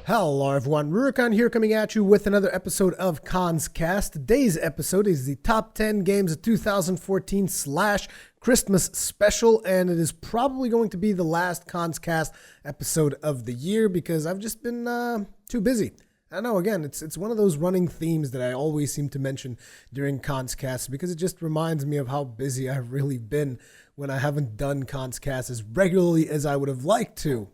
Hello everyone, Rurikhan here coming at you with another episode of Conscast. Today's episode is the top 10 games of 2014 / Christmas special, and it is probably going to be the last Conscast episode of the year because I've just been too busy. I know, again, it's one of those running themes that I always seem to mention during Conscast because it just reminds me of how busy I've really been when I haven't done Conscast as regularly as I would have liked to.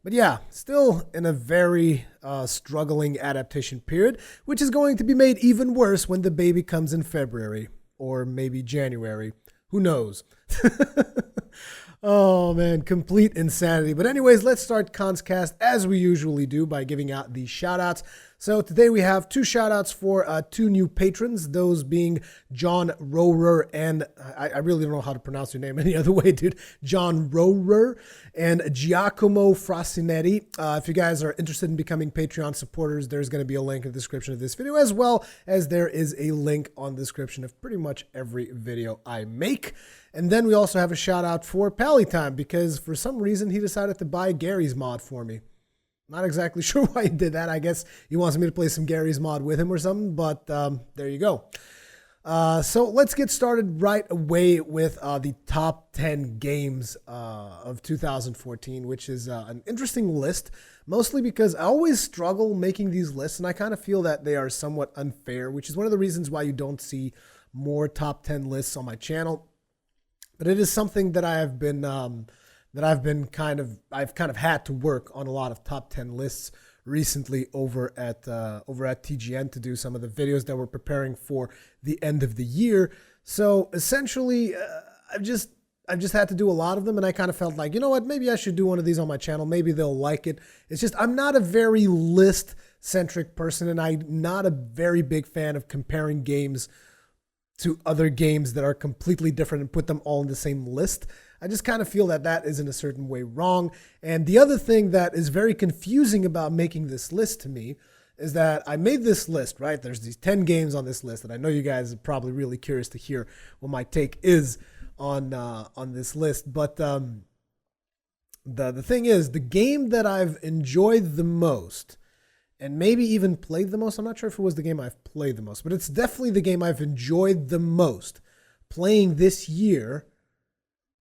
But yeah, still in a very struggling adaptation period, which is going to be made even worse when the baby comes in February or maybe January. Who knows? Oh man, complete insanity. But anyways, let's start Conscast as we usually do by giving out the shoutouts. So today we have two shoutouts for two new patrons, those being John Rohrer and I really don't know how to pronounce your name any other way, dude. John Rohrer and Giacomo Frasinetti. If you guys are interested in becoming Patreon supporters, there's going to be a link in the description of this video, as well as there is a link on the description of pretty much every video I make. And then we also have a shout out for Pallytime because for some reason he decided to buy Gary's mod for me. Not exactly sure why he did that. I guess he wants me to play some Gary's mod with him or something, but there you go. So let's get started right away with the top 10 games of 2014, which is an interesting list, mostly because I always struggle making these lists, and I kind of feel that they are somewhat unfair, which is one of the reasons why you don't see more top 10 lists on my channel. But it is something that I've kind of had to work on a lot of top 10 lists recently over at TGN to do some of the videos that we're preparing for the end of the year. So essentially, I've just had to do a lot of them, and I kind of felt like, you know what, maybe I should do one of these on my channel. Maybe they'll like it. It's just I'm not a very list-centric person, and I'm not a very big fan of comparing games to other games that are completely different and put them all in the same list. I just kind of feel that that is in a certain way wrong. And the other thing that is very confusing about making this list to me is that I made this list, right? There's these 10 games on this list, and I know you guys are probably really curious to hear what my take is on this list. But the thing is, the game that I've enjoyed the most, and maybe even played the most, I'm not sure if it was the game I've played the most, but it's definitely the game I've enjoyed the most playing this year,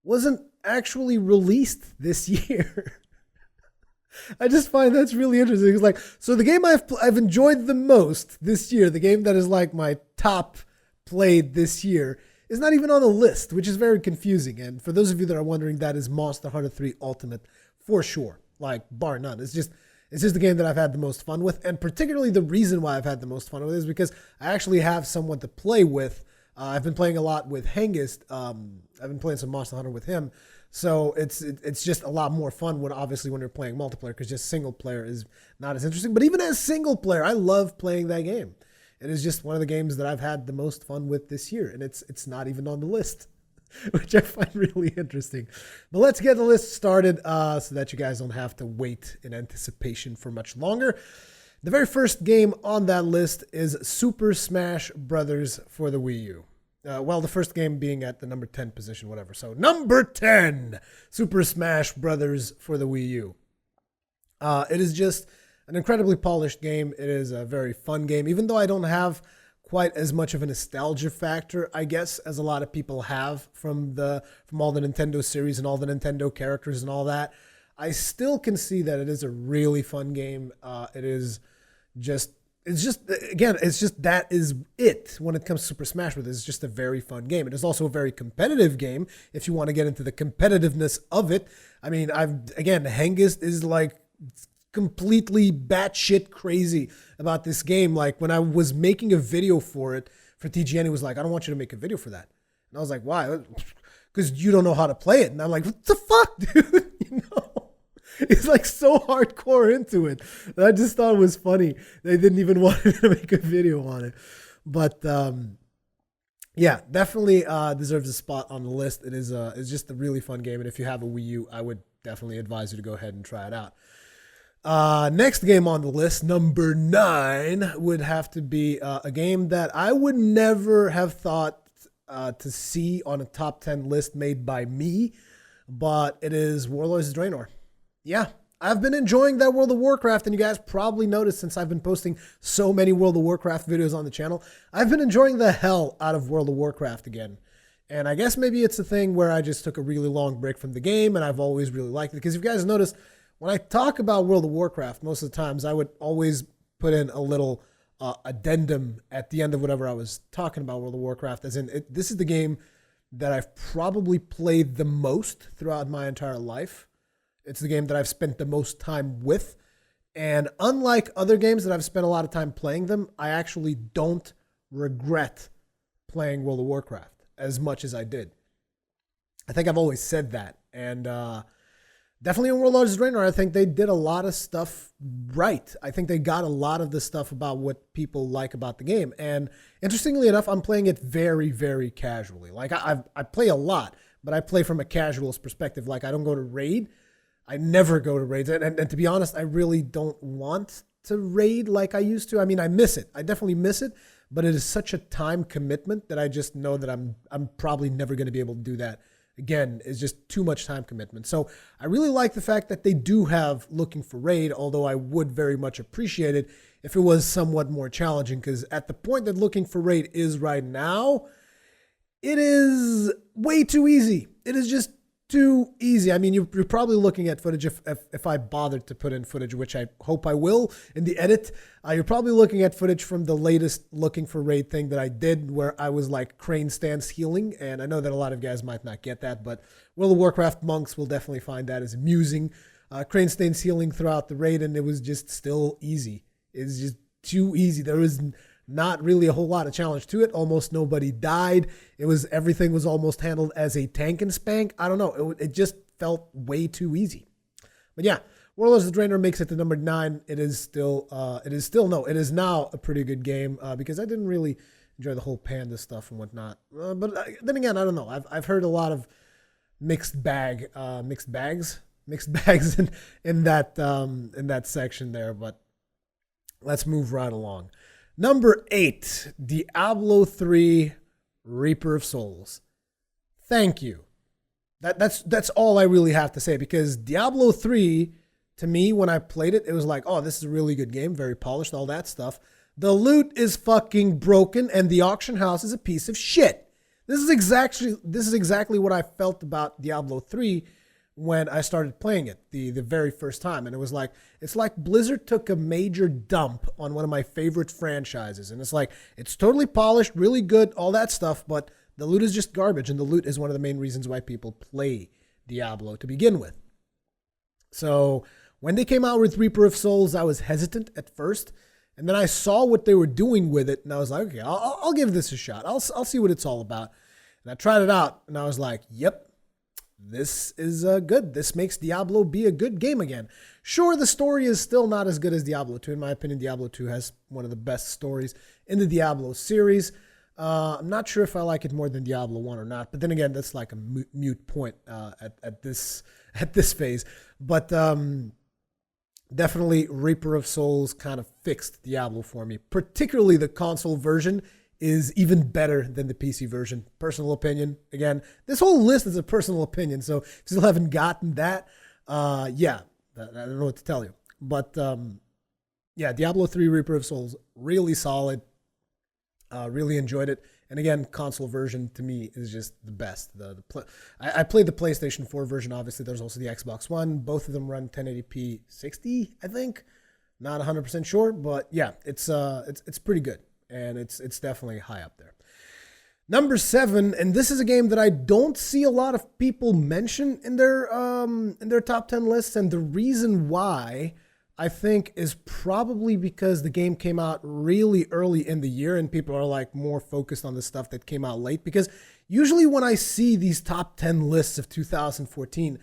wasn't actually released this year. I just find that's really interesting. It's like, so the game I've enjoyed the most this year, the game that is like my top played this year, is not even on the list, which is very confusing. And for those of you that are wondering, that is Monster Hunter 3 Ultimate for sure, like bar none. It's just the game that I've had the most fun with, and particularly the reason why I've had the most fun with it is because I actually have someone to play with. I've been playing a lot with Hengist. I've been playing some Monster Hunter with him, so it's just a lot more fun when you're playing multiplayer, because just single player is not as interesting. But even as single player, I love playing that game. It is just one of the games that I've had the most fun with this year, and it's not even on the list, which I find really interesting. But let's get the list started so that you guys don't have to wait in anticipation for much longer. The very first game on that list is Super Smash Brothers for the Wii U. Well, the first game being at the number 10 position, whatever. So number 10, Super Smash Brothers for the Wii U. It is just an incredibly polished game. It is a very fun game, even though I don't have quite as much of a nostalgia factor, I guess, as a lot of people have from all the Nintendo series and all the Nintendo characters and all that. I still can see that it is a really fun game. That is it when it comes to Super Smash Bros. It's just a very fun game. It is also a very competitive game if you want to get into the competitiveness of it. I mean, Hengist is like completely batshit crazy about this game. Like when I was making a video for TGN, he was like, I don't want you to make a video for that. And I was like, why? Because you don't know how to play it. And I'm like, what the fuck, dude? He's like so hardcore into it. I just thought it was funny. They didn't even want me to make a video on it. But yeah, definitely deserves a spot on the list. It's just a really fun game. And if you have a Wii U, I would definitely advise you to go ahead and try it out. Next game on the list, number 9, would have to be a game that I would never have thought to see on a top 10 list made by me, but it is Warlords of Draenor. Yeah, I've been enjoying that World of Warcraft, and you guys probably noticed since I've been posting so many World of Warcraft videos on the channel, I've been enjoying the hell out of World of Warcraft again. And I guess maybe it's a thing where I just took a really long break from the game, and I've always really liked it. Because if you guys notice, when I talk about World of Warcraft, most of the times I would always put in a little addendum at the end of whatever I was talking about World of Warcraft, as in this is the game that I've probably played the most throughout my entire life. It's the game that I've spent the most time with. And unlike other games that I've spent a lot of time playing them, I actually don't regret playing World of Warcraft as much as I did. I think I've always said that. And definitely in Warlords of Draenor, I think they did a lot of stuff right. I think they got a lot of the stuff about what people like about the game. And interestingly enough, I'm playing it very, very casually. Like I play a lot, but I play from a casual's perspective. Like I don't go to raid. I never go to raids. And to be honest, I really don't want to raid like I used to. I mean, I miss it. I definitely miss it, but it is such a time commitment that I just know that I'm probably never going to be able to do that again. It's just too much time commitment. So I really like the fact that they do have looking for raid, although I would very much appreciate it if it was somewhat more challenging, because at the point that looking for raid is right now, it is way too easy. It is just too easy. I mean, you're probably looking at footage if I bothered to put in footage, which I hope I will in the edit. You're probably looking at footage from the latest looking for raid thing that I did, where I was like crane stance healing. And I know that a lot of guys might not get that, but World of Warcraft monks will definitely find that as amusing. Crane stance healing throughout the raid, and it was just still easy. It's just too easy. There was not really a whole lot of challenge to it. Almost nobody died. Everything was almost handled as a tank and spank. I don't know. It just felt way too easy. But yeah, Warlords of Draenor makes it to number 9. It is now a pretty good game because I didn't really enjoy the whole panda stuff and whatnot. But then again, I don't know. I've heard a lot of mixed bags in that section there. But let's move right along. Number 8, Diablo 3 Reaper of Souls. Thank you. That's all I really have to say, because Diablo 3, to me, when I played it, it was like, oh, this is a really good game, very polished, all that stuff. The loot is fucking broken, and the auction house is a piece of shit. This is exactly what I felt about Diablo 3 when I started playing it the very first time. And it was like, it's like Blizzard took a major dump on one of my favorite franchises. And it's like, it's totally polished, really good, all that stuff, but the loot is just garbage. And the loot is one of the main reasons why people play Diablo to begin with. So when they came out with Reaper of Souls, I was hesitant at first. And then I saw what they were doing with it. And I was like, okay, I'll give this a shot. I'll see what it's all about. And I tried it out. And I was like, yep. This is good. This makes Diablo be a good game again. Sure, the story is still not as good as Diablo 2. In my opinion, Diablo 2 has one of the best stories in the Diablo series. I'm not sure if I like it more than Diablo 1 or not. But then again, that's like a mute point at this phase. But definitely Reaper of Souls kind of fixed Diablo for me. Particularly the console version is even better than the PC version. Personal opinion. Again, this whole list is a personal opinion, so if you still haven't gotten that, yeah, I don't know what to tell you. But yeah, Diablo 3 Reaper of Souls, really solid. Really enjoyed it. And again, console version to me is just the best. I played the PlayStation 4 version, obviously. There's also the Xbox One. Both of them run 1080p 60, I think. Not 100% sure, but yeah, it's pretty good. And it's definitely high up there. Number 7, and this is a game that I don't see a lot of people mention in their top 10 lists, and the reason why I think is probably because the game came out really early in the year and people are like more focused on the stuff that came out late, because usually when I see these top 10 lists of 2014,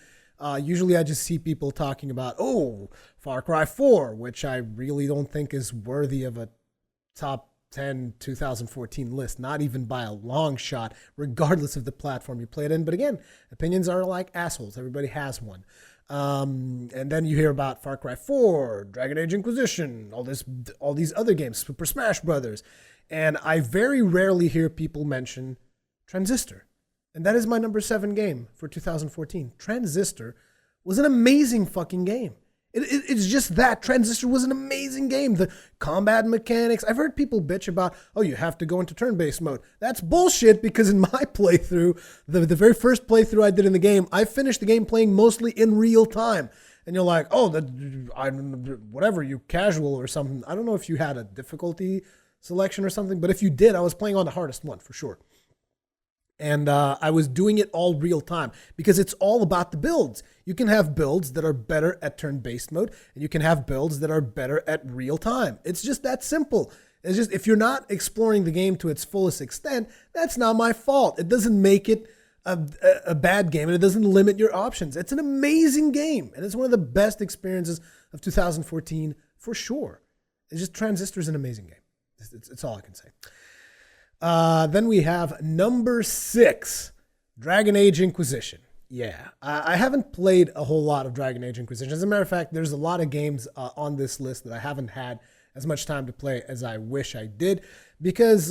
usually I just see people talking about, oh, Far Cry 4, which I really don't think is worthy of a top 10 2014 list, not even by a long shot, regardless of the platform you play it in. But again, opinions are like assholes. Everybody has one. And then you hear about Far Cry 4, Dragon Age Inquisition, all these other games, Super Smash Brothers. And I very rarely hear people mention Transistor. And that is my number 7 game for 2014. Transistor was an amazing fucking game. It's just that. Transistor was an amazing game. The combat mechanics. I've heard people bitch about, oh, you have to go into turn-based mode. That's bullshit, because in my playthrough, the very first playthrough I did in the game, I finished the game playing mostly in real time. And you're like, oh, whatever, you casual or something. I don't know if you had a difficulty selection or something, but if you did, I was playing on the hardest one for sure. And I was doing it all real time, because it's all about the builds. You can have builds that are better at turn-based mode, and you can have builds that are better at real time. It's just that simple. It's just, if you're not exploring the game to its fullest extent, that's not my fault. It doesn't make it a bad game, and it doesn't limit your options. It's an amazing game, and it's one of the best experiences of 2014 for sure. It's just, Transistor is an amazing game. It's all I can say. Then we have number 6, Dragon Age Inquisition. Yeah, I haven't played a whole lot of Dragon Age Inquisition. As a matter of fact, there's a lot of games on this list that I haven't had as much time to play as I wish I did, because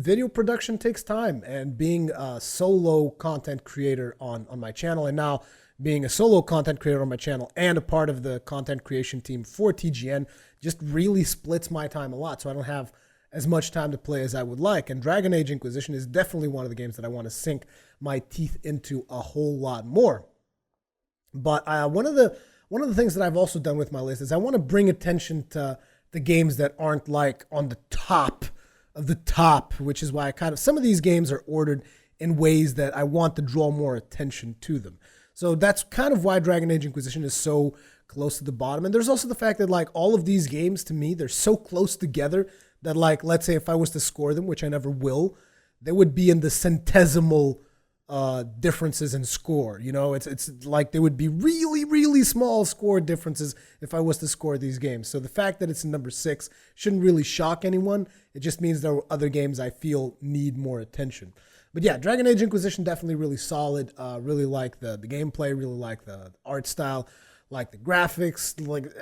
video production takes time, and being a solo content creator on my channel, and now being a solo content creator on my channel and a part of the content creation team for TGN, just really splits my time a lot, so I don't have as much time to play as I would like. And Dragon Age Inquisition is definitely one of the games that I want to sink my teeth into a whole lot more. But one of the things that I've also done with my list is I want to bring attention to the games that aren't like on the top of the top, which is why some of these games are ordered in ways that I want to draw more attention to them. So that's kind of why Dragon Age Inquisition is so close to the bottom. And there's also the fact that, like, all of these games, to me, they're so close together that, like, let's say if I was to score them, which I never will, they would be in the centesimal differences in score. You know, it's like there would be really, really small score differences if I was to score these games. So the fact that it's in number 6 shouldn't really shock anyone. It just means there are other games I feel need more attention. But yeah, Dragon Age Inquisition, definitely really solid. Really like the gameplay, really like the art style, like the graphics,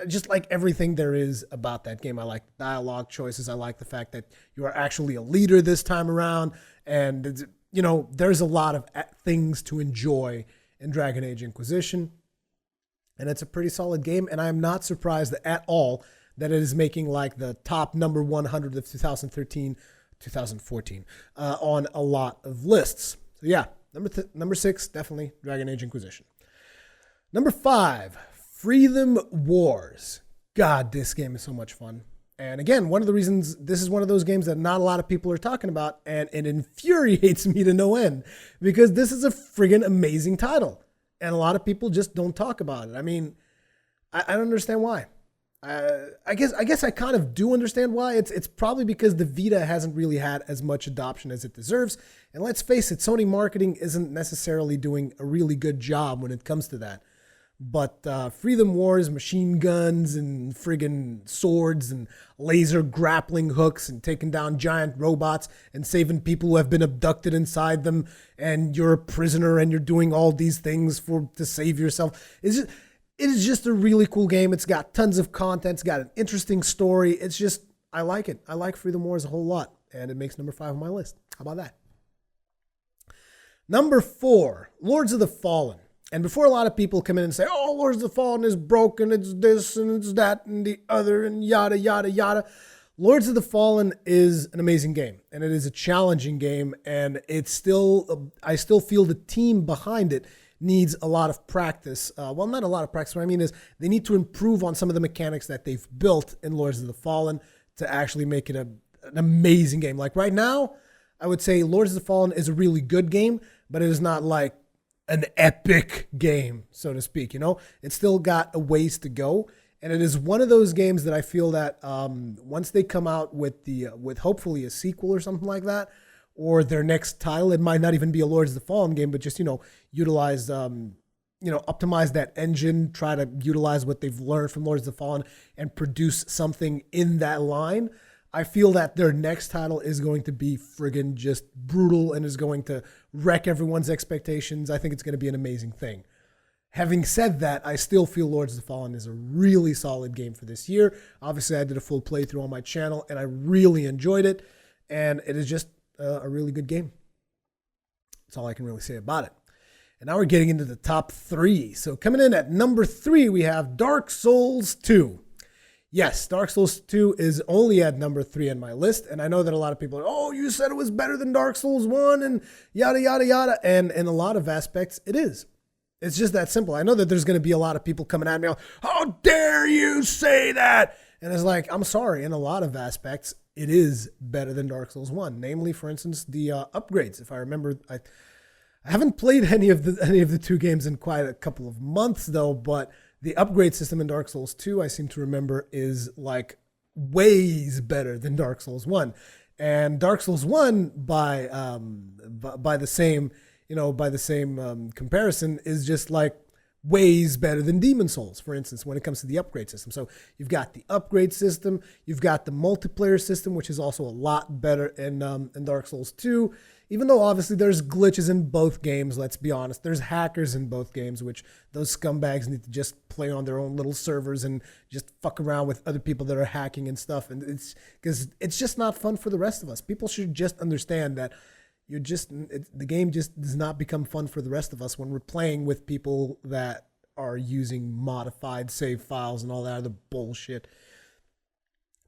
just like everything there is about that game. I like the dialogue choices. I like the fact that you are actually a leader this time around. And, you know, there's a lot of things to enjoy in Dragon Age Inquisition. And it's a pretty solid game. And I am not surprised at all that it is making like the top number 100 of 2014 on a lot of lists. So yeah, number 6, definitely Dragon Age Inquisition. Number 5, Freedom Wars. God, this game is so much fun. And again, one of the reasons this is one of those games that not a lot of people are talking about, and it infuriates me to no end, because this is a friggin' amazing title. And a lot of people just don't talk about it. I mean, I don't understand why. I guess I kind of do understand why. It's probably because the Vita hasn't really had as much adoption as it deserves. And let's face it, Sony marketing isn't necessarily doing a really good job when it comes to that. But Freedom Wars, machine guns and friggin' swords and laser grappling hooks and taking down giant robots and saving people who have been abducted inside them, and you're a prisoner and you're doing all these things to save yourself. It is just a really cool game. It's got tons of content. It's got an interesting story. It's just, I like it. I like Freedom Wars a whole lot, and it makes number 5 on my list. How about that? Number 4, Lords of the Fallen. And before a lot of people come in and say, oh, Lords of the Fallen is broken, it's this and it's that and the other and yada, yada, yada. Lords of the Fallen is an amazing game, and it is a challenging game, and I still feel the team behind it needs a lot of practice. Well, not a lot of practice. What I mean is they need to improve on some of the mechanics that they've built in Lords of the Fallen to actually make it an amazing game. Like right now, I would say Lords of the Fallen is a really good game, but it is not like an epic game, so to speak. You know, it's still got a ways to go. And it is one of those games that I feel that once they come out with hopefully a sequel or something like that, or their next title, it might not even be a Lords of the Fallen game, but just, utilize, optimize that engine, try to utilize what they've learned from Lords of the Fallen and produce something in that line. I feel that their next title is going to be friggin' just brutal and is going to wreck everyone's expectations. I think it's going to be an amazing thing. Having said that, I still feel Lords of the Fallen is a really solid game for this year. Obviously, I did a full playthrough on my channel, and I really enjoyed it. And it is just a really good game. That's all I can really say about it. And now we're getting into the top 3. So coming in at number 3, we have Dark Souls 2. Yes, Dark Souls 2 is only at number 3 on my list. And I know that a lot of people are, oh, you said it was better than Dark Souls 1 and yada, yada, yada. And in a lot of aspects, it is. It's just that simple. I know that there's going to be a lot of people coming at me, like, how dare you say that? And it's like, I'm sorry, in a lot of aspects, it is better than Dark Souls 1. Namely, for instance, the upgrades. If I remember, I haven't played any of the 2 games in quite a couple of months, though, but the upgrade system in Dark Souls 2, I seem to remember, is like ways better than Dark Souls 1. And Dark Souls 1, by the same comparison, is just like ways better than Demon Souls, for instance, when it comes to the upgrade system. So you've got the upgrade system, you've got the multiplayer system, which is also a lot better in Dark Souls 2. Even though obviously there's glitches in both games, let's be honest. There's hackers in both games, which those scumbags need to just play on their own little servers and just fuck around with other people that are hacking and stuff. And it's because it's just not fun for the rest of us. People should just understand that the game just does not become fun for the rest of us when we're playing with people that are using modified save files and all that other bullshit.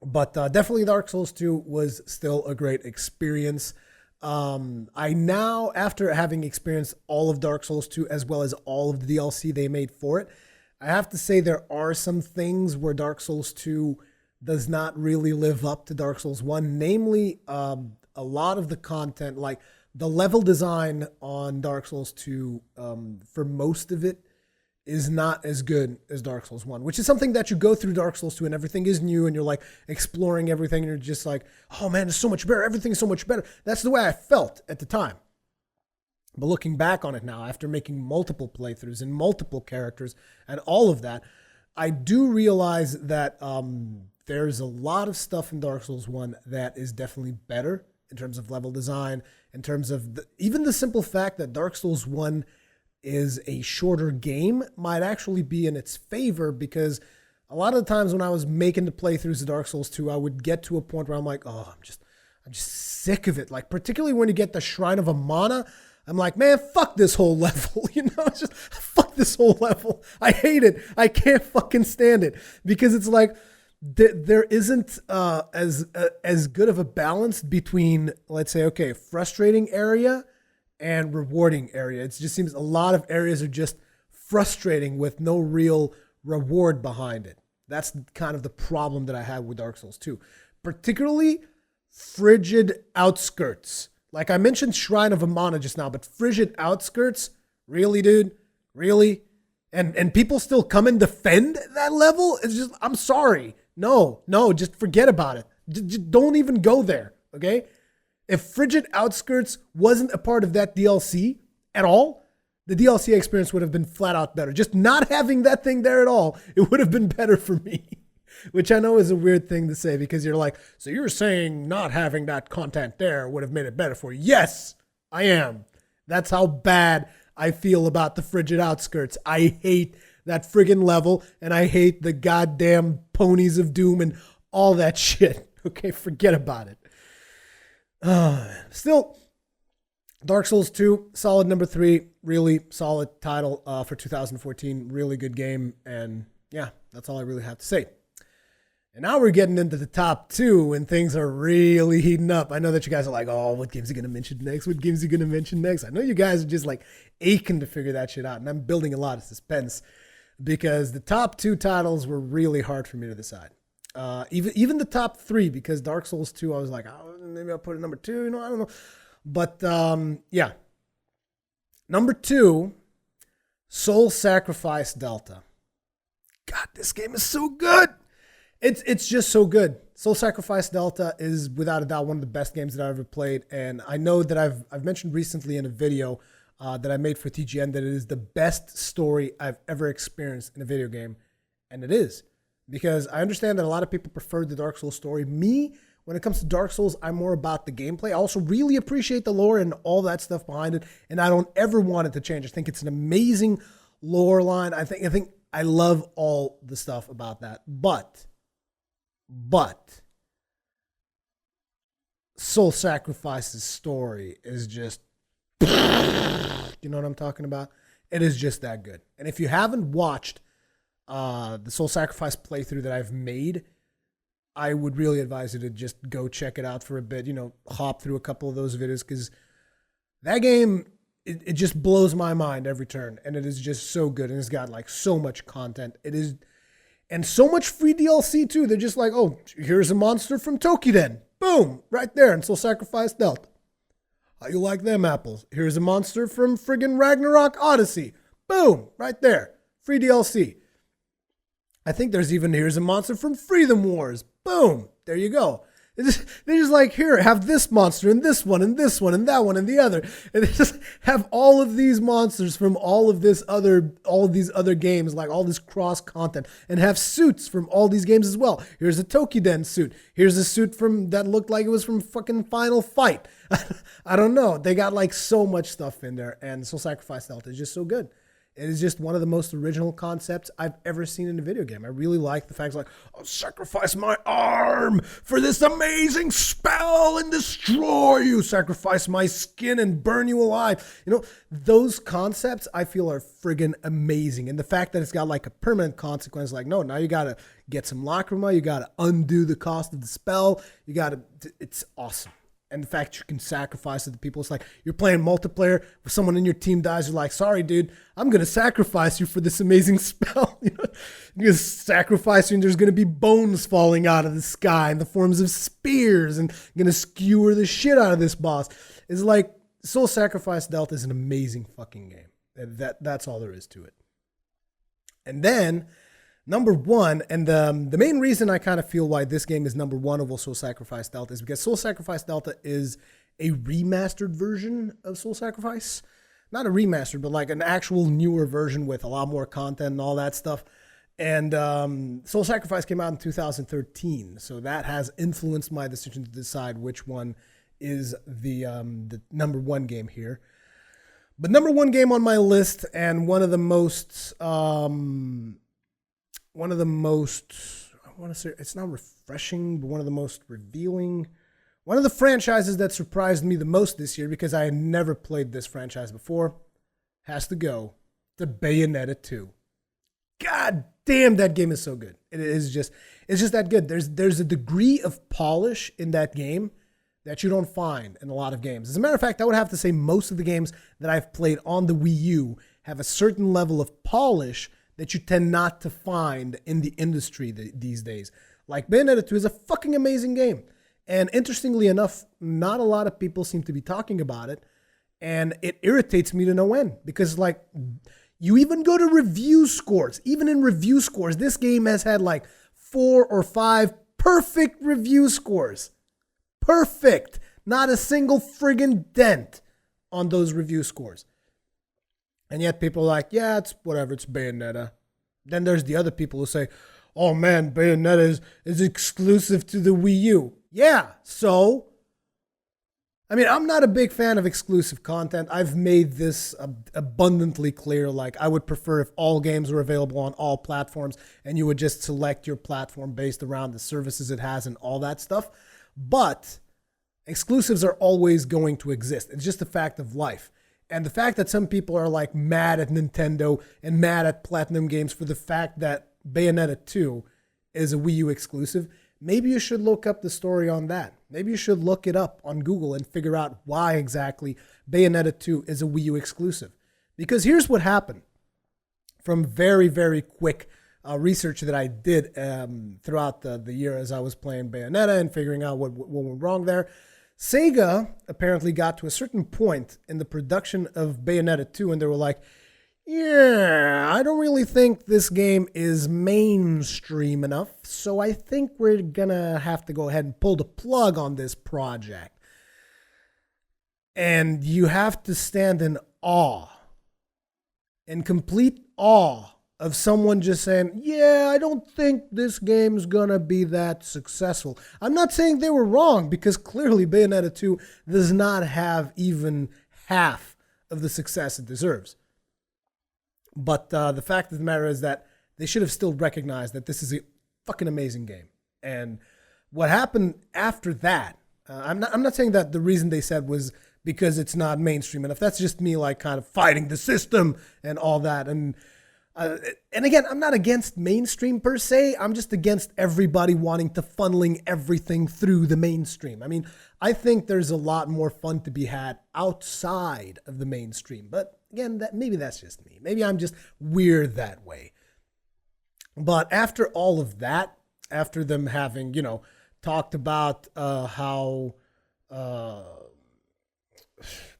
But definitely Dark Souls 2 was still a great experience. I now, after having experienced all of Dark Souls 2 as well as all of the DLC they made for it, I have to say there are some things where Dark Souls 2 does not really live up to Dark Souls 1, namely a lot of the content, like the level design on Dark Souls 2, for most of it, is not as good as Dark Souls 1, which is something that you go through Dark Souls 2 and everything is new and you're like exploring everything and you're just like, oh man, it's so much better. Everything's so much better. That's the way I felt at the time. But looking back on it now, after making multiple playthroughs and multiple characters and all of that, I do realize that there's a lot of stuff in Dark Souls 1 that is definitely better in terms of level design, in terms of even the simple fact that Dark Souls 1 is a shorter game might actually be in its favor, because a lot of the times when I was making the playthroughs of Dark Souls 2, I would get to a point where I'm like, oh, I'm just sick of it. Like, particularly when you get the Shrine of Amana, I'm like, man, fuck this whole level. Just fuck this whole level. I hate it. I can't fucking stand it, because it's like there isn't as good of a balance between, let's say, okay, frustrating area and rewarding area. It just seems a lot of areas are just frustrating with no real reward behind it. That's kind of the problem that I had with Dark Souls 2. Particularly Frigid Outskirts. Like I mentioned Shrine of Amana just now, but Frigid Outskirts? Really, dude? Really? And people still come and defend that level? It's just, I'm sorry. No, just forget about it. Just don't even go there, okay? If Frigid Outskirts wasn't a part of that DLC at all, the DLC experience would have been flat out better. Just not having that thing there at all, it would have been better for me. Which I know is a weird thing to say, because you're like, so you're saying not having that content there would have made it better for you. Yes, I am. That's how bad I feel about the Frigid Outskirts. I hate that friggin' level, and I hate the goddamn ponies of doom and all that shit. Okay, forget about it. Still, Dark Souls 2, solid number 3, really solid title for 2014, really good game, and yeah, that's all I really have to say. And now we're getting into the top 2, and things are really heating up. I know that you guys are like, oh, what game's he going to mention next? What game's he going to mention next? I know you guys are just like aching to figure that shit out, and I'm building a lot of suspense, because the top 2 titles were really hard for me to decide. Even the top 3, because Dark Souls 2, I was like, oh, maybe I'll put it number 2, I don't know. But yeah. Number 2, Soul Sacrifice Delta. God, this game is so good. It's just so good. Soul Sacrifice Delta is without a doubt one of the best games that I've ever played. And I know that I've mentioned recently in a video that I made for TGN that it is the best story I've ever experienced in a video game. And it is. Because I understand that a lot of people prefer the Dark Souls story. Me, when it comes to Dark Souls, I'm more about the gameplay. I also really appreciate the lore and all that stuff behind it, and I don't ever want it to change. I think it's an amazing lore line. I think I love all the stuff about that. But Soul Sacrifice's story is just, you know what I'm talking about? It is just that good. And if you haven't watched the Soul Sacrifice playthrough that I've made, I would really advise you to just go check it out for a bit, hop through a couple of those videos, because that game, it just blows my mind every turn, and it is just so good, and it's got like so much content. It is, and so much free DLC too. They're just like, oh, here's a monster from Tokiden. Boom, right there in Soul Sacrifice Delta. How you like them apples? Here's a monster from friggin' Ragnarok Odyssey. Boom, right there. Free DLC. I think here's a monster from Freedom Wars. Boom, there you go. They just like, here, have this monster and this one and this one and that one and the other. And they just have all of these monsters from all of these other games, like all this cross content, and have suits from all these games as well. Here's a Tokiden suit. Here's a suit that looked like it was from fucking Final Fight. I don't know. They got like so much stuff in there, and Soul Sacrifice Delta is just so good. It is just one of the most original concepts I've ever seen in a video game. I really like the fact like, I'll sacrifice my arm for this amazing spell and destroy you. Sacrifice my skin and burn you alive. Those concepts I feel are friggin' amazing. And the fact that it's got like a permanent consequence, like, no, now you got to get some lacrima. You got to undo the cost of the spell. It's awesome. And the fact you can sacrifice it to people, it's like you're playing multiplayer, if someone in your team dies, you're like, sorry, dude, I'm going to sacrifice you for this amazing spell. You're going to sacrifice you, and there's going to be bones falling out of the sky in the forms of spears, and you're going to skewer the shit out of this boss. It's like Soul Sacrifice Delta is an amazing fucking game. That's all there is to it. And then number one, and the main reason I kind of feel why this game is number one of Soul Sacrifice Delta is because Soul Sacrifice Delta is a remastered version of Soul Sacrifice. Not a remastered, but like an actual newer version with a lot more content and all that stuff. And Soul Sacrifice came out in 2013, so that has influenced my decision to decide which one is the number one game here. But number one game on my list, and one of the most, I want to say, it's not refreshing, but one of the most revealing, one of the franchises that surprised me the most this year, because I had never played this franchise before, has to go to Bayonetta 2. God damn, that game is so good. It's just that good. There's a degree of polish in that game that you don't find in a lot of games. As a matter of fact, I would have to say most of the games that I've played on the Wii U have a certain level of polish that you tend not to find in the industry these days. Like Bayonetta 2 is a fucking amazing game. And interestingly enough, not a lot of people seem to be talking about it. And it irritates me to no end, because like, you even go to review scores. Even in review scores, this game has had like 4 or 5 perfect review scores. Perfect. Not a single friggin' dent on those review scores. And yet people are like, yeah, it's whatever, it's Bayonetta. Then there's the other people who say, oh man, Bayonetta is exclusive to the Wii U. Yeah, so? I mean, I'm not a big fan of exclusive content. I've made this abundantly clear. Like, I would prefer if all games were available on all platforms and you would just select your platform based around the services it has and all that stuff. But exclusives are always going to exist. It's just a fact of life. And the fact that some people are like mad at Nintendo and mad at Platinum Games for the fact that Bayonetta 2 is a Wii U exclusive, maybe you should look up the story on that. Maybe you should look it up on Google and figure out why exactly Bayonetta 2 is a Wii U exclusive. Because here's what happened from very, very quick research that I did throughout the year as I was playing Bayonetta and figuring out what went wrong there. Sega apparently got to a certain point in the production of Bayonetta 2 and they were like, yeah, I don't really think this game is mainstream enough, so I think we're gonna have to go ahead and pull the plug on this project. And you have to stand in awe, in complete awe of someone just saying, yeah, I don't think this game's gonna be that successful. I'm not saying they were wrong, because clearly Bayonetta 2 does not have even half of the success it deserves. But the fact of the matter is that they should have still recognized that this is a fucking amazing game. And what happened after that, I'm not saying that the reason they said was because it's not mainstream enough. That's just me like kind of fighting the system and all that. And again, I'm not against mainstream per se. I'm just against everybody wanting to funneling everything through the mainstream. I mean, I think there's a lot more fun to be had outside of the mainstream. But again, maybe that's just me. Maybe I'm just weird that way. But after all of that, after them having, talked about how,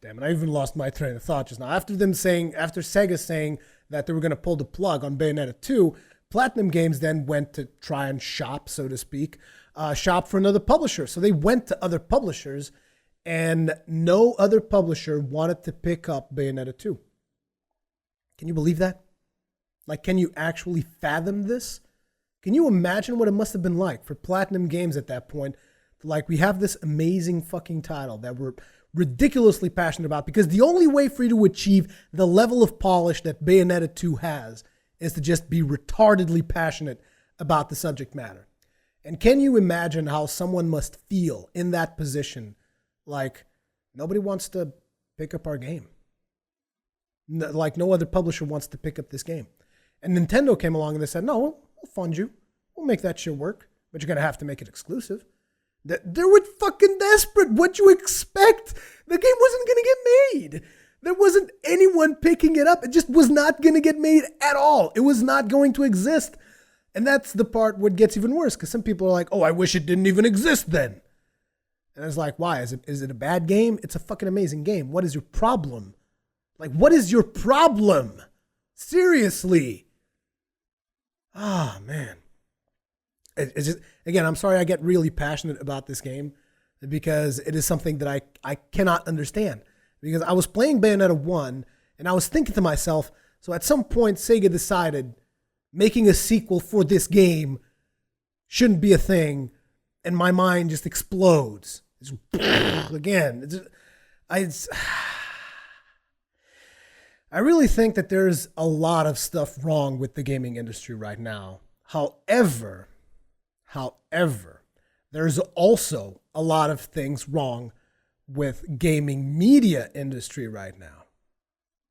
damn it, I even lost my train of thought just now. After Sega saying that they were going to pull the plug on Bayonetta 2, Platinum Games then went to try and shop, so to speak, shop for another publisher. So they went to other publishers, and no other publisher wanted to pick up Bayonetta 2. Can you believe that? Like, can you actually fathom this? Can you imagine what it must have been like for Platinum Games at that point? Like, we have this amazing fucking title that we're ridiculously passionate about, because the only way for you to achieve the level of polish that Bayonetta 2 has is to just be retardedly passionate about the subject matter. And can you imagine how someone must feel in that position? Like, nobody wants to pick up our game. Like, no other publisher wants to pick up this game. And Nintendo came along and they said, no, we'll fund you. We'll make that shit work, but you're going to have to make it exclusive. They were fucking desperate. What'd you expect? The game wasn't going to get made. There wasn't anyone picking it up. It just was not going to get made at all. It was not going to exist. And that's the part what gets even worse, because some people are like, oh, I wish it didn't even exist then. And it's like, why? Is it a bad game? It's a fucking amazing game. What is your problem? Like, what is your problem? Seriously. Ah, man. It's just, again, I'm sorry I get really passionate about this game, because it is something that I cannot understand. Because I was playing Bayonetta 1 and I was thinking to myself, so at some point Sega decided making a sequel for this game shouldn't be a thing, and my mind just explodes. I really think that there's a lot of stuff wrong with the gaming industry right now. However, there's also a lot of things wrong with gaming media industry right now.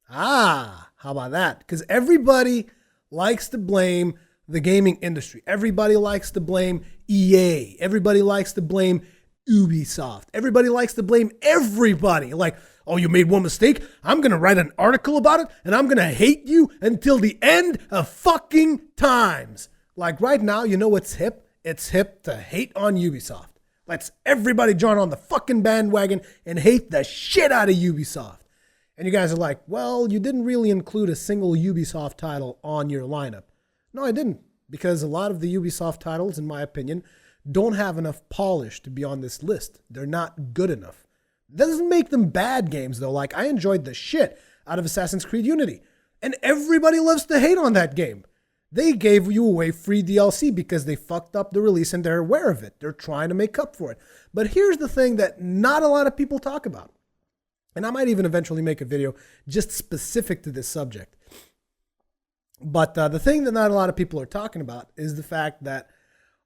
How about that? Because everybody likes to blame the gaming industry. Everybody likes to blame EA. Everybody likes to blame Ubisoft. Everybody likes to blame everybody. Like, oh, you made one mistake? I'm going to write an article about it, and I'm going to hate you until the end of fucking times. Like, right now, you know what's hip? It's hip to hate on Ubisoft. Let's everybody join on the fucking bandwagon and hate the shit out of Ubisoft. And you guys are like, well, you didn't really include a single Ubisoft title on your lineup. No, I didn't. Because a lot of the Ubisoft titles, in my opinion, don't have enough polish to be on this list. They're not good enough. That doesn't make them bad games, though. Like, I enjoyed the shit out of Assassin's Creed Unity. And everybody loves to hate on that game. They gave you away free DLC because they fucked up the release and they're aware of it. They're trying to make up for it. But here's the thing that not a lot of people talk about. And I might even eventually make a video just specific to this subject. But the thing that not a lot of people are talking about is the fact that,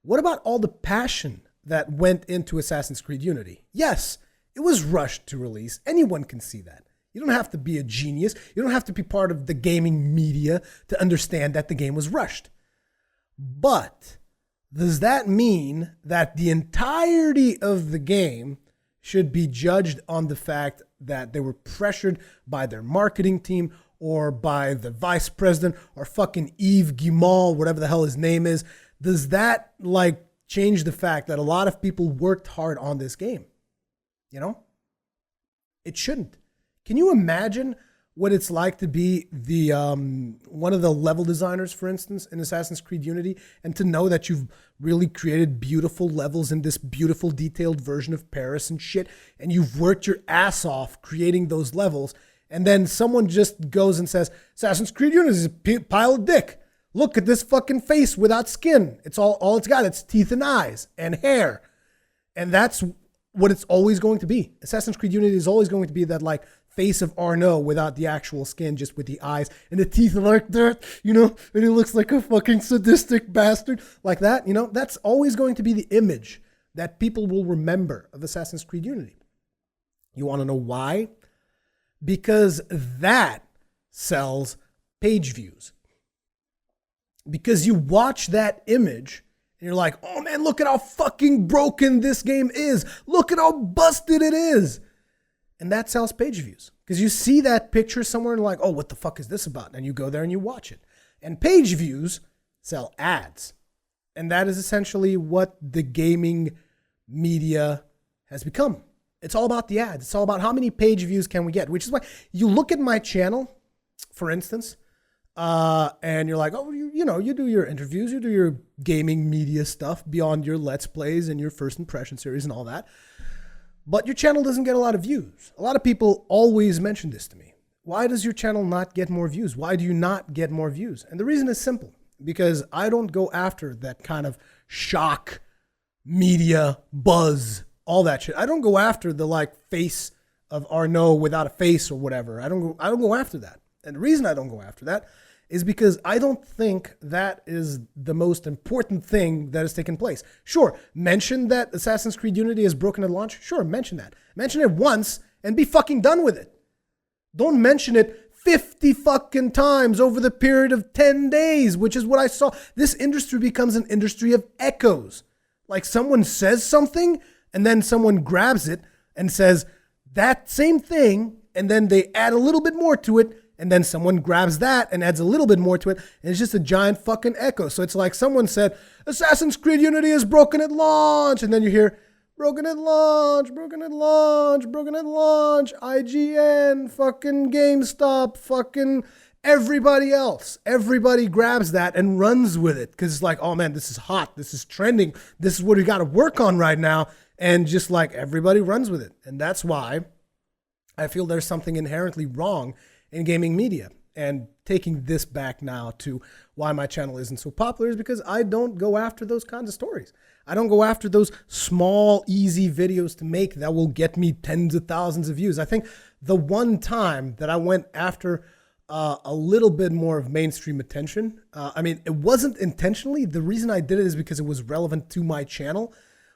what about all the passion that went into Assassin's Creed Unity? Yes, it was rushed to release. Anyone can see that. You don't have to be a genius. You don't have to be part of the gaming media to understand that the game was rushed. But does that mean that the entirety of the game should be judged on the fact that they were pressured by their marketing team or by the vice president or fucking Yves Guillemot, whatever the hell his name is? Does that like change the fact that a lot of people worked hard on this game? You know? It shouldn't. Can you imagine what it's like to be the one of the level designers, for instance, in Assassin's Creed Unity, and to know that you've really created beautiful levels in this beautiful detailed version of Paris and shit, and you've worked your ass off creating those levels, and then someone just goes and says, Assassin's Creed Unity is a pile of dick. Look at this fucking face without skin. It's all it's got. It's teeth and eyes and hair. And that's what it's always going to be. Assassin's Creed Unity is always going to be that like face of Arnaud without the actual skin, just with the eyes and the teeth like that, you know, and he looks like a fucking sadistic bastard like that, you know. That's always going to be the image that people will remember of Assassin's Creed Unity. You want to know why? Because that sells page views. Because you watch that image and you're like, oh man, look at how fucking broken this game is. Look at how busted it is. And that sells page views. Because you see that picture somewhere and like, oh, what the fuck is this about? And you go there and you watch it. And page views sell ads. And that is essentially what the gaming media has become. It's all about the ads. It's all about how many page views can we get, which is why you look at my channel, for instance, and you're like, oh, you do your interviews, you do your gaming media stuff beyond your Let's Plays and your first impression series and all that. But your channel doesn't get a lot of views. A lot of people always mention this to me. Why does your channel not get more views? Why do you not get more views? And the reason is simple, because I don't go after that kind of shock, media, buzz, all that shit. I don't go after the like face of Arnaud without a face or whatever. I don't go after that. And the reason I don't go after that is because I don't think that is the most important thing that has taken place. Sure, mention that Assassin's Creed Unity is broken at launch. Sure, mention that. Mention it once and be fucking done with it. Don't mention it 50 fucking times over the period of 10 days, which is what I saw. This industry becomes an industry of echoes. Like someone says something and then someone grabs it and says that same thing, and then they add a little bit more to it, and then someone grabs that and adds a little bit more to it, and it's just a giant fucking echo. So it's like someone said, Assassin's Creed Unity is broken at launch, and then you hear, broken at launch, broken at launch, broken at launch, IGN, fucking GameStop, fucking everybody else. Everybody grabs that and runs with it, because it's like, oh man, this is hot, this is trending, this is what we got to work on right now, and just like everybody runs with it. And that's why I feel there's something inherently wrong in gaming media. And taking this back now to why my channel isn't so popular is because I don't go after those kinds of stories. I don't go after those small, easy videos to make that will get me tens of thousands of views. I think the one time that I went after a little bit more of mainstream attention, it wasn't intentionally. The reason I did it is because it was relevant to my channel,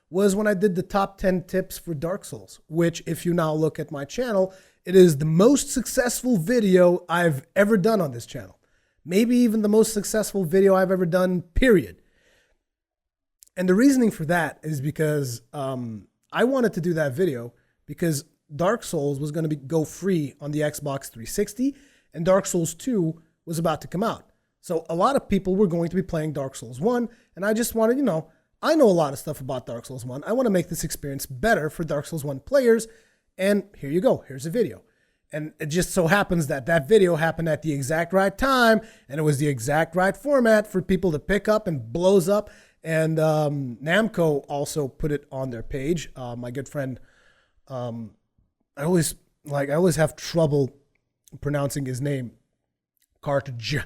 was when I did the top 10 tips for Dark Souls, which if you now look at my channel, it is the most successful video I've ever done on this channel. Maybe even the most successful video I've ever done, period. And the reasoning for that is because I wanted to do that video because Dark Souls was going to go free on the Xbox 360 and Dark Souls 2 was about to come out. So a lot of people were going to be playing Dark Souls 1, and I just wanted, I know a lot of stuff about Dark Souls 1. I want to make this experience better for Dark Souls 1 players. And here you go. Here's a video. And it just so happens that that video happened at the exact right time. And it was the exact right format for people to pick up and blows up. And Namco also put it on their page. My good friend, I always have trouble pronouncing his name. Cartridge.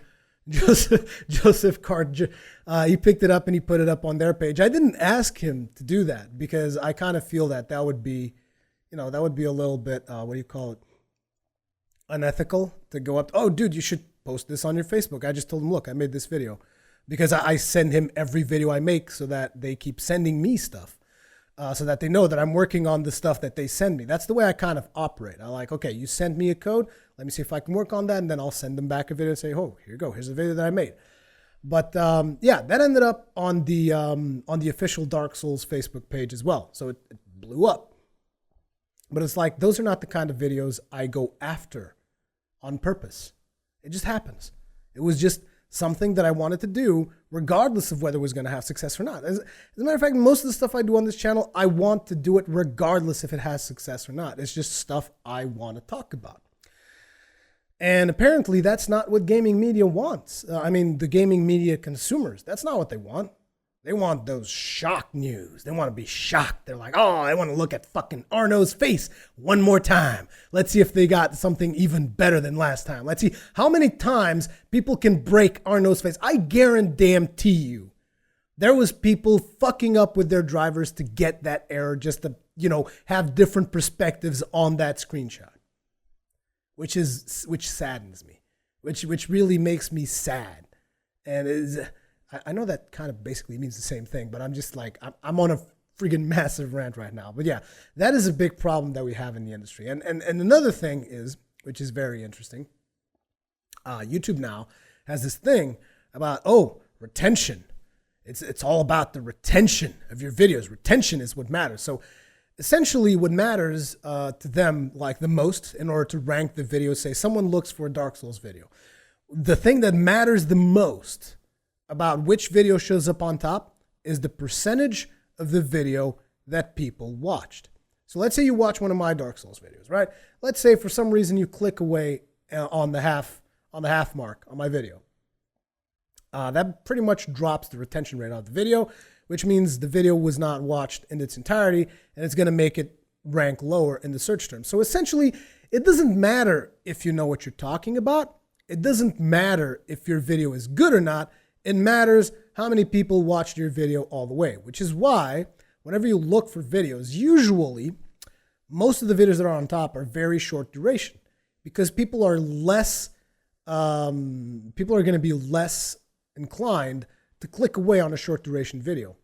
Joseph Cartridge. He picked it up and he put it up on their page. I didn't ask him to do that because I kind of feel that would be, that would be a little bit, unethical to go up. Oh, dude, you should post this on your Facebook. I just told him, look, I made this video because I send him every video I make so that they keep sending me stuff, so that they know that I'm working on the stuff that they send me. That's the way I kind of operate. I like, okay, you send me a code. Let me see if I can work on that. And then I'll send them back a video and say, oh, here you go. Here's a video that I made. But that ended up on the official Dark Souls Facebook page as well. So it blew up. But it's like, those are not the kind of videos I go after on purpose. It just happens. It was just something that I wanted to do regardless of whether it was going to have success or not. As a matter of fact, most of the stuff I do on this channel, I want to do it regardless if it has success or not. It's just stuff I want to talk about. And apparently that's not what gaming media wants. The gaming media consumers, that's not what they want. They want those shock news. They want to be shocked. They're like, oh, I want to look at fucking Arnaud's face one more time. Let's see if they got something even better than last time. Let's see how many times people can break Arnaud's face. I guarantee you, there was people fucking up with their drivers to get that error just to, have different perspectives on that screenshot. Which saddens me, which really makes me sad. And I know that kind of basically means the same thing, but I'm just like, I'm on a freaking massive rant right now. But yeah, that is a big problem that we have in the industry. And another thing is, which is very interesting, YouTube now has this thing about, retention. It's all about the retention of your videos. Retention is what matters. So essentially what matters to them like the most in order to rank the video, say someone looks for a Dark Souls video. The thing that matters the most about which video shows up on top is the percentage of the video that people watched. So let's say you watch one of my Dark Souls videos, right? Let's say for some reason you click away on the half mark on my video. That pretty much drops the retention rate of the video, which means the video was not watched in its entirety, and it's going to make it rank lower in the search terms. So essentially, it doesn't matter if you know what you're talking about. It doesn't matter if your video is good or not. It matters how many people watched your video all the way, which is why whenever you look for videos, usually most of the videos that are on top are very short duration because people are going to be less inclined to click away on a short duration video,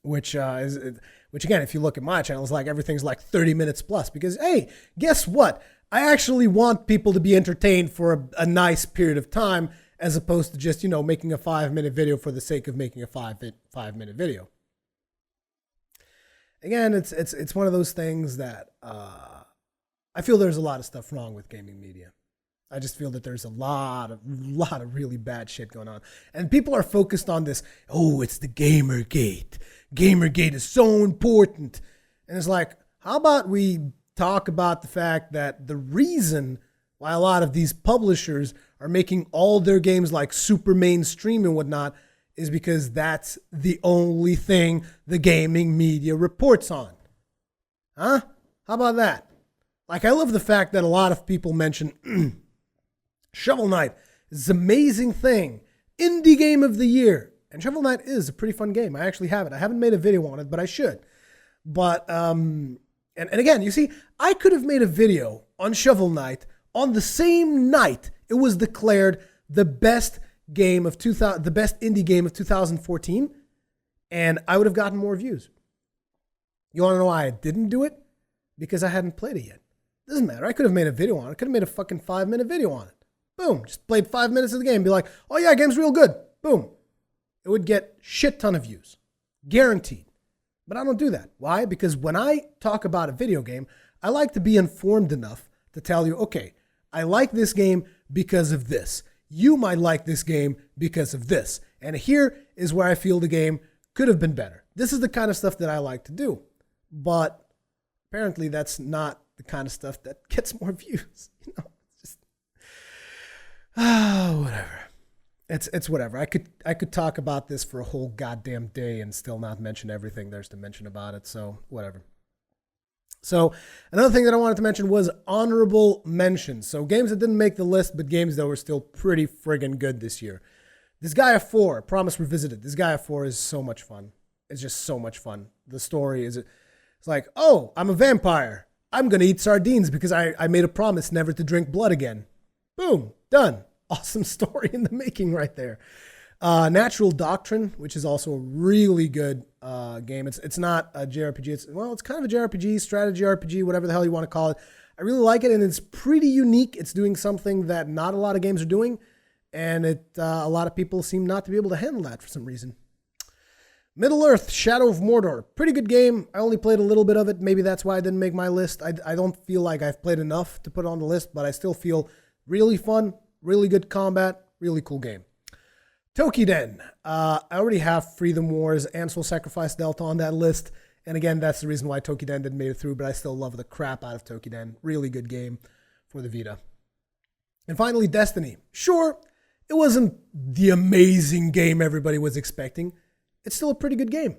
which again, if you look at my channel, it's like everything's like 30 minutes plus because, hey, guess what? I actually want people to be entertained for a nice period of time as opposed to just, making a 5-minute video for the sake of making a 5-minute video. Again, it's one of those things that I feel there's a lot of stuff wrong with gaming media. I just feel that there's a lot of really bad shit going on. And people are focused on this, it's the Gamergate. Gamergate is so important. And it's like, how about we talk about the fact that the reason why a lot of these publishers are making all their games like super mainstream and whatnot is because that's the only thing the gaming media reports on. Huh? How about that? Like, I love the fact that a lot of people mention Shovel Knight is an amazing thing. Indie game of the year. And Shovel Knight is a pretty fun game. I actually have it. I haven't made a video on it, but I should. But, and again, you see, I could have made a video on Shovel Knight on the same night it was declared the best indie game of 2014, and I would have gotten more views. You want to know why I didn't do it? Because I hadn't played it yet. Doesn't matter. I could have made a video on it. I could have made a fucking 5-minute video on it. Boom. Just played 5 minutes of the game. Be like, oh yeah, game's real good. Boom. It would get shit ton of views. Guaranteed. But I don't do that. Why? Because when I talk about a video game, I like to be informed enough to tell you, okay, I like this game because of this. You might like this game because of this. And here is where I feel the game could have been better. This is the kind of stuff that I like to do. But apparently that's not the kind of stuff that gets more views. It's just, whatever. It's whatever. I could talk about this for a whole goddamn day and still not mention everything there's to mention about it. So whatever. So another thing that I wanted to mention was honorable mentions. So games that didn't make the list, but games that were still pretty friggin' good this year. Disgaea 4, Promise Revisited. Disgaea 4 is so much fun. It's just so much fun. The story is, it's like, oh, I'm a vampire. I'm going to eat sardines because I made a promise never to drink blood again. Boom, done. Awesome story in the making right there. Natural Doctrine, which is also a really good game. It's not a JRPG. It's kind of a JRPG, strategy RPG, whatever the hell you want to call it. I really like it, and it's pretty unique. It's doing something that not a lot of games are doing, and a lot of people seem not to be able to handle that for some reason. Middle-earth, Shadow of Mordor. Pretty good game. I only played a little bit of it. Maybe that's why I didn't make my list. I don't feel like I've played enough to put it on the list, but I still feel really fun, really good combat, really cool game. Tokiden. I already have Freedom Wars and Soul Sacrifice Delta on that list. And again, that's the reason why Tokiden didn't make it through, but I still love the crap out of Tokiden. Really good game for the Vita. And finally, Destiny. Sure, it wasn't the amazing game everybody was expecting. It's still a pretty good game.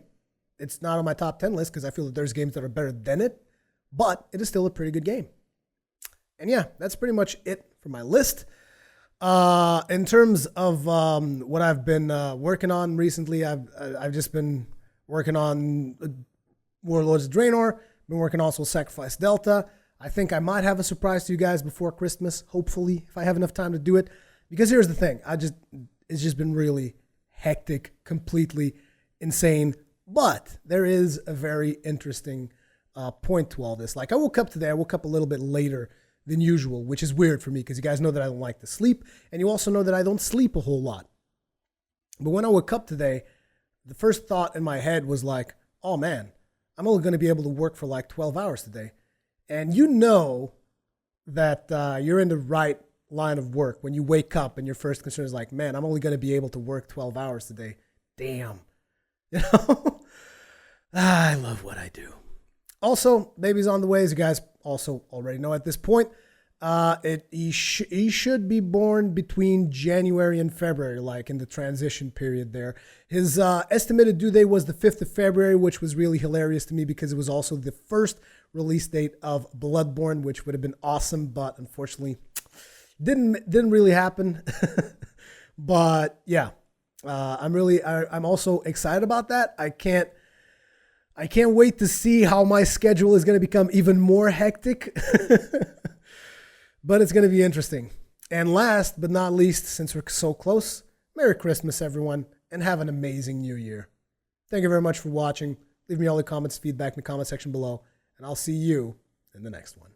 It's not on my top 10 list because I feel that there's games that are better than it, but it is still a pretty good game. And yeah, that's pretty much it for my list. In terms of what I've been working on recently, I've just been working on Warlords of Draenor, been working on Soul Sacrifice Delta. I think I might have a surprise to you guys before Christmas, hopefully, if I have enough time to do it. Because here's the thing, it's just been really hectic, completely insane, But there is a very interesting point to all this. Like I woke up a little bit later than usual, which is weird for me because you guys know that I don't like to sleep. And you also know that I don't sleep a whole lot. But when I woke up today, the first thought in my head was like, oh man, I'm only going to be able to work for like 12 hours today. And you know that you're in the right line of work when you wake up and your first concern is like, man, I'm only going to be able to work 12 hours today. Damn. You know? I love what I do. Also, baby's on the way, as you guys also already know at this point. He should be born between January and February, like in the transition period there. His estimated due date was the 5th of February, which was really hilarious to me because it was also the first release date of Bloodborne, which would have been awesome, but unfortunately didn't really happen. But yeah, I'm also excited about that. I can't wait to see how my schedule is going to become even more hectic. But it's going to be interesting. And last but not least, since we're so close, Merry Christmas, everyone, and have an amazing New Year. Thank you very much for watching. Leave me all the comments, feedback in the comment section below, and I'll see you in the next one.